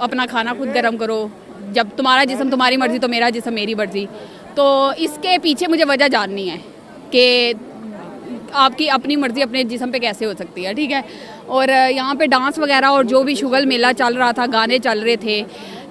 अपना खाना खुद गर्म करो, जब तुम्हारा जिस्म तुम्हारी मर्जी तो मेरा जिस्म मेरी मर्जी। तो इसके पीछे मुझे वजह जाननी है कि आपकी अपनी मर्जी अपने जिस्म पे कैसे हो सकती है, ठीक है। और यहाँ पे डांस वगैरह और जो भी शुगल मेला चल रहा था, गाने चल रहे थे,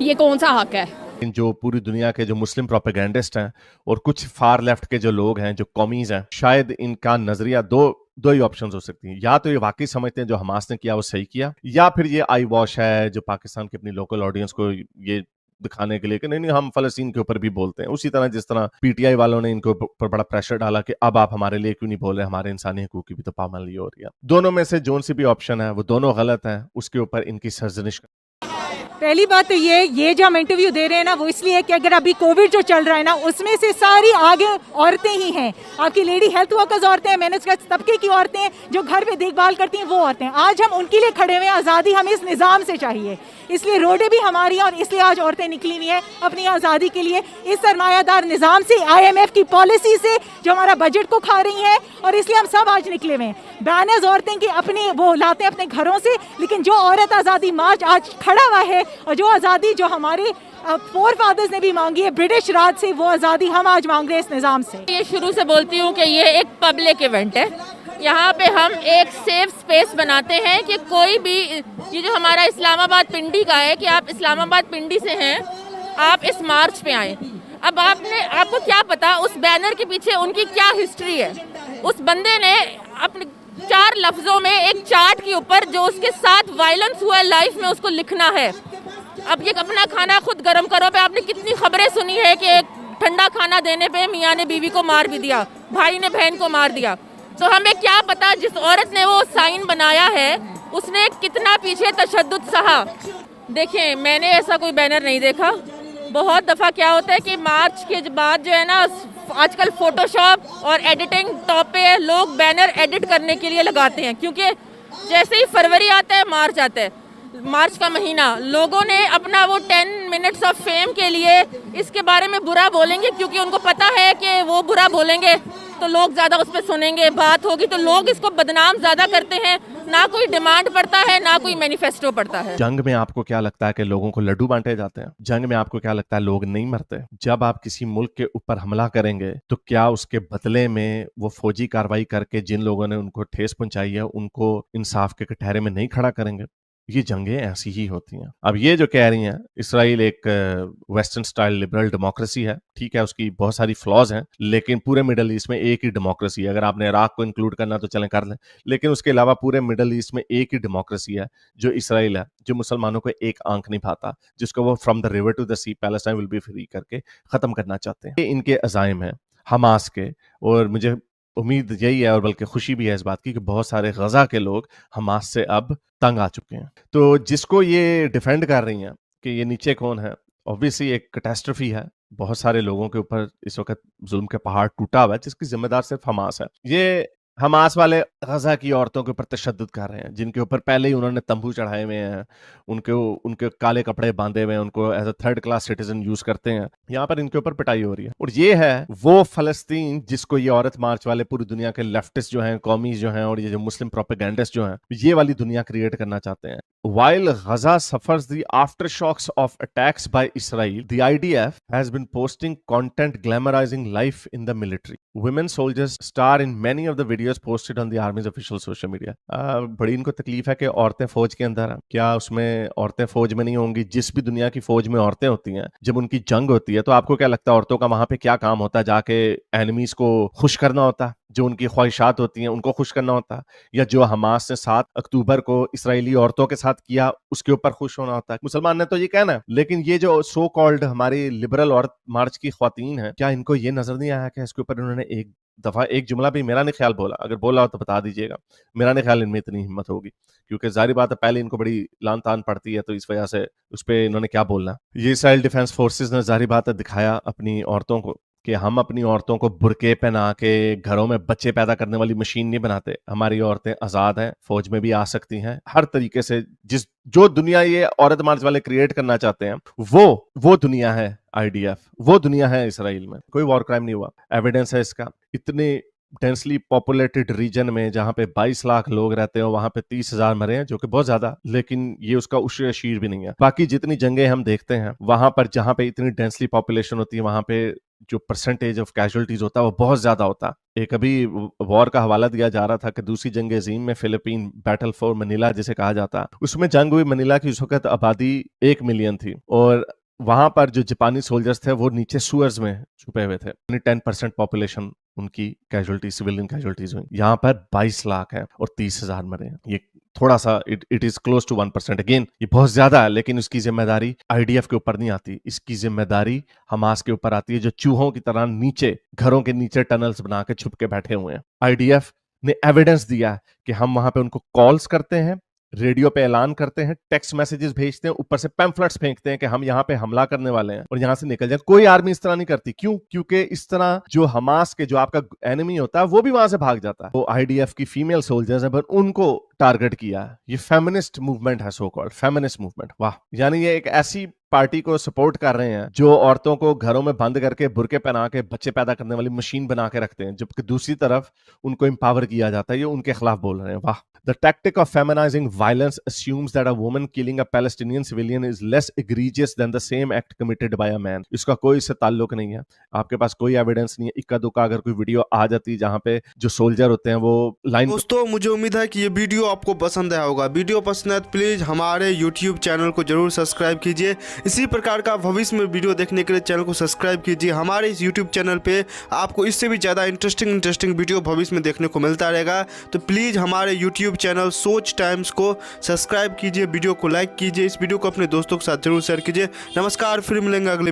ये कौन सा हक है? जो पूरी दुनिया के जो मुस्लिम प्रोपेगेंडिस्ट हैं और कुछ फार लेफ्ट के जो लोग हैं, जो कॉमीज हैं, शायद इनका नजरिया दो ही ऑप्शंस हो सकती हैं। या तो ये वाकई समझते हैं जो हमास ने किया वो सही किया, या फिर ये आई वॉश है जो पाकिस्तान की अपनी लोकल ऑडियंस को ये दिखाने के लिए कि नहीं हम फलस्तीन के ऊपर भी बोलते हैं। उसी तरह जिस तरह पीटीआई वालों ने इनको ऊपर बड़ा प्रेशर डाला कि अब आप हमारे लिए क्यों नहीं बोल रहे, हमारे इंसानी हकूक की भी तो पाबंदी हो रही है। दोनों में से जोन सी भी ऑप्शन है वो दोनों गलत है, उसके ऊपर इनकी सर्जनिश। पहली बात तो ये जो हम इंटरव्यू दे रहे हैं ना, वो इसलिए है कि अगर अभी कोविड जो चल रहा है ना, उसमें से सारी आगे औरतें ही हैं। आपकी लेडी हेल्थ वर्कर्स औरतें हैं, मैनेज तबके की औरतें हैं, जो घर पे देखभाल करती हैं, वो औरतें। आज हम उनके लिए खड़े हुए हैं। आज़ादी हमें इस निज़ाम से चाहिए, इसलिए रोडें भी हमारी हैं और इसलिए आज औरतें निकली हुई हैं अपनी आज़ादी के लिए। इस सरमायादार निज़ाम से, IMF की पॉलिसी से जो हमारा बजट को खा रही हैं, और इसलिए हम सब आज निकले हुए हैं। बैनर्स औरतें की अपने वो लाते हैं अपने घरों से, लेकिन जो औरत आज़ादी मार्च आज खड़ा हुआ है और जो आज़ादी जो हमारे फोर फादर्स ने भी मांगी है ब्रिटिश राज से, वो आज़ादी हम आज मांग रहे हैं इस निज़ाम से। ये शुरू से बोलती हूँ कि ये एक पब्लिक इवेंट है। यहाँ पे हम एक सेफ स्पेस बनाते हैं कि कोई भी, ये जो हमारा इस्लामाबाद पिंडी का है, कि आप इस्लामाबाद पिंडी से हैं, आप इस मार्च पे आए। अब आपको क्या पता उस बैनर के पीछे उनकी क्या हिस्ट्री है। उस बंदे ने अपने 4 लफ्जों में एक चार्ट के ऊपर जो उसके साथ वायलेंस हुआ है लाइफ में, उसको लिखना है। अब ये अपना खाना खुद गर्म करो पे आपने कितनी खबरें सुनी है कि ठंडा खाना देने पे मियाँ ने बीवी को मार भी दिया, भाई ने बहन को मार दिया। तो हमें क्या पता जिस औरत ने वो साइन बनाया है उसने कितना पीछे तशद्दुद सहा। देखें, मैंने ऐसा कोई बैनर नहीं देखा। बहुत दफ़ा क्या होता है कि मार्च के बाद जो है ना, आजकल फोटोशॉप और एडिटिंग टॉप पे लोग बैनर एडिट करने के लिए लगाते हैं, क्योंकि जैसे ही फरवरी आता है मार्च आता है, मार्च का महीना, लोगों ने अपना वो 10 मिनट्स ऑफ फेम के लिए इसके बारे में बुरा बोलेंगे, क्योंकि उनको पता है कि वो बुरा बोलेंगे तो लोग ज़्यादा उस पर सुनेंगे, बात होगी, तो लोग इसको बदनाम ज़्यादा करते हैं। ना कोई डिमांड पड़ता है, ना कोई मैनिफेस्टो पड़ता है। जंग में आपको क्या लगता है कि लोगों को लड्डू बांटे जाते हैं? जंग में आपको क्या लगता है लोग नहीं मरते? जब आप किसी मुल्क के ऊपर हमला करेंगे तो क्या उसके बदले में वो फौजी कार्रवाई करके जिन लोगों ने उनको ठेस पहुंचाई है उनको इंसाफ के कटहरे में नहीं खड़ा करेंगे? ये जंगें ऐसी ही होती हैं। अब ये जो कह रही हैं इसराइल एक वेस्टर्न स्टाइल लिबरल डेमोक्रेसी है, ठीक है, उसकी बहुत सारी फ्लॉज हैं, लेकिन पूरे मिडल ईस्ट में एक ही डेमोक्रेसी है। अगर आपने इराक को इंक्लूड करना तो चलें कर लें, लेकिन उसके अलावा पूरे मिडल ईस्ट में एक ही डेमोक्रेसी है जो इसराइल है, जो मुसलमानों को एक आंख नहीं भाता, जिसको वो from the river to the sea Palestine will be free करके खत्म करना चाहते हैं। ये इनके अज़ाइम हैं हमास के, और मुझे उम्मीद यही है और बल्कि खुशी भी है इस बात की कि बहुत सारे गजा के लोग हमास से अब तंग आ चुके हैं। तो जिसको ये डिफेंड कर रही हैं कि ये नीचे कौन है, ऑब्वियसली एक कैटास्ट्रोफी है। बहुत सारे लोगों के ऊपर इस वक्त जुल्म के पहाड़ टूटा हुआ है, जिसकी जिम्मेदार सिर्फ हमास है। ये हमास वाले गजा की औरतों के ऊपर तशद्दुद कर रहे हैं, जिनके ऊपर पहले ही उन्होंने तंबू चढ़ाए हुए हैं, उनके काले कपड़े बांधे हुए हैं, उनको as a 3rd class citizen use करते हैं। यहाँ पर इनके ऊपर पिटाई हो रही है। और ये है वो फलस्तीन जिसको ये औरत मार्च वाले पूरी दुनिया के लेफ्टिस्ट जो हैं, कौमीज जो हैं, और ये जो मुस्लिम प्रोपेगेंडिस्ट जो हैं, ये वाली दुनिया क्रिएट करना चाहते हैं। While Gaza suffers the aftershocks of attacks by Israel, the IDF has been posting content glamorizing life in the military. Women soldiers star in many of the videos posted on the Army's official social media. बड़ी इनको तकलीफ है कि औरतें फौज के अंदर हैं। क्या उसमें औरतें फौज में नहीं होंगी? जिस भी दुनिया की फौज में औरतें होती हैं, जब उनकी जंग होती है तो आपको क्या लगता है औरतों का वहां पे क्या काम होता है? जाके एनिमीज को खुश करना होता है, जो उनकी ख्वाहिशात होती हैं उनको खुश करना होता है, या जो हमास ने 7 अक्टूबर को इसराइली औरतों के साथ किया उसके ऊपर खुश होना होता है? मुसलमान ने तो ये कहना है, लेकिन ये जो सो कॉल्ड हमारी लिबरल औरत मार्च की ख्वातीन है, क्या इनको ये नजर नहीं आया कि इसके ऊपर इन्होंने एक दफा एक जुमला भी मेरा नहीं ख्याल बोला? अगर बोला हो तो बता दीजिएगा। मेरा नहीं ख्याल इनमें इतनी हिम्मत होगी, क्योंकि जाहिर बात है पहले इनको बड़ी लान तान पड़ती है, तो इस वजह से उस पर इन्होंने क्या बोलना। ये इसराइल डिफेंस फोर्सेस ने जाहिर बात है दिखाया अपनी औरतों को कि हम अपनी औरतों को बुरके पहना के घरों में बच्चे पैदा करने वाली मशीन नहीं बनाते। हमारी औरतें आज़ाद हैं, फौज में भी आ सकती हैं, हर तरीके से जो दुनिया ये औरत मार्च वाले क्रिएट करना चाहते हैं वो दुनिया है IDF, वो दुनिया है इसराइल में। कोई वॉर क्राइम नहीं हुआ, एविडेंस है इसका। इतने डेंसली पॉपुलेटेड रीजन में जहां पे 22 लाख लोग रहते हैं वहां पे 30,000 मरे हैं, जो कि बहुत ज्यादा, लेकिन ये उसका उश्र शीर भी नहीं है। बाकी जितनी जंगें हम देखते हैं वहां पर जहां पे इतनी डेंसली पॉपुलेशन होती है वहां पे जो परसेंटेज ऑफ कैजुअलिटीज होता है वो बहुत ज्यादा होता है। एक अभी वॉर का हवाला दिया जा रहा था कि दूसरी जंग अजीम में फिलीपीन बैटल फॉर मनीला जिसे कहा जाता है, उसमें जंग हुई। मनीला की उस वक्त आबादी 1 मिलियन थी और वहां पर जो जापानी सोल्जर्स थे वो नीचे सुअर्स में छुपे हुए थे। 10% पॉपुलेशन उनकी कैजुअलिटी, सिविलियन कैजुअलिटीज हुई। यहाँ पर 22 लाख है और 30,000 मरे हैं। ये थोड़ा सा it is close to 1%। Again ये बहुत ज्यादा है, लेकिन उसकी जिम्मेदारी आईडीएफ के ऊपर नहीं आती, इसकी जिम्मेदारी हमास के ऊपर आती है, जो चूहों की तरह नीचे, घरों के नीचे टनल्स बना के छुप के बैठे हुए हैं। आईडीएफ ने एविडेंस दिया है कि हम वहां पे उनको कॉल्स करते हैं, रेडियो पे ऐलान करते हैं, टेक्स्ट मैसेजेस भेजते हैं, ऊपर से पैम्फलेट्स फेंकते हैं कि हम यहाँ पे हमला करने वाले हैं और यहाँ से निकल जाए। कोई आर्मी इस तरह नहीं करती। क्यों? क्योंकि इस तरह जो हमास के, जो आपका एनिमी होता है, वो भी वहां से भाग जाता है। वो आईडीएफ की फीमेल सोल्जर्स है, पर उनको टारगेट किया है। ये फेमिनिस्ट मूवमेंट है, सो कॉल्ड फेमिनिस्ट मूवमेंट। वाह, यानी ये एक ऐसी पार्टी को सपोर्ट कर रहे हैं जो औरतों को घरों में बंद करके बुरके पहना के बच्चे पैदा करने वाली मशीन बना के रखते हैं, जबकि दूसरी तरफ उनको एम्पावर किया जाता है। ये उनके खिलाफ बोल रहे हैं। वाह। The tactic of feminizing violence assumes that a woman killing a Palestinian civilian is less egregious than the same act committed by a man. इसका कोई इससे ताल्लुक नहीं है। आपके पास कोई एविडेंस नहीं है। इक्का दुक्का अगर कोई वीडियो आ जाती जहां पे जो सोल्जर होते हैं वो लाइन। दोस्तों, मुझे उम्मीद है कि ये वीडियो आपको पसंद आया होगा। वीडियो पसंद है तो प्लीज हमारे YouTube चैनल को जरूर सब्सक्राइब कीजिए। इसी प्रकार का भविष्य में वीडियो देखने के लिए चैनल को सब्सक्राइब कीजिए। हमारे इस YouTube चैनल पे आपको इससे भी ज़्यादा इंटरेस्टिंग वीडियो भविष्य में देखने को मिलता रहेगा। तो प्लीज़ हमारे YouTube चैनल सोच टाइम्स को सब्सक्राइब कीजिए, वीडियो को लाइक कीजिए, इस वीडियो को अपने दोस्तों के साथ जरूर शेयर कीजिए। नमस्कार, फिर मिलेंगे अगले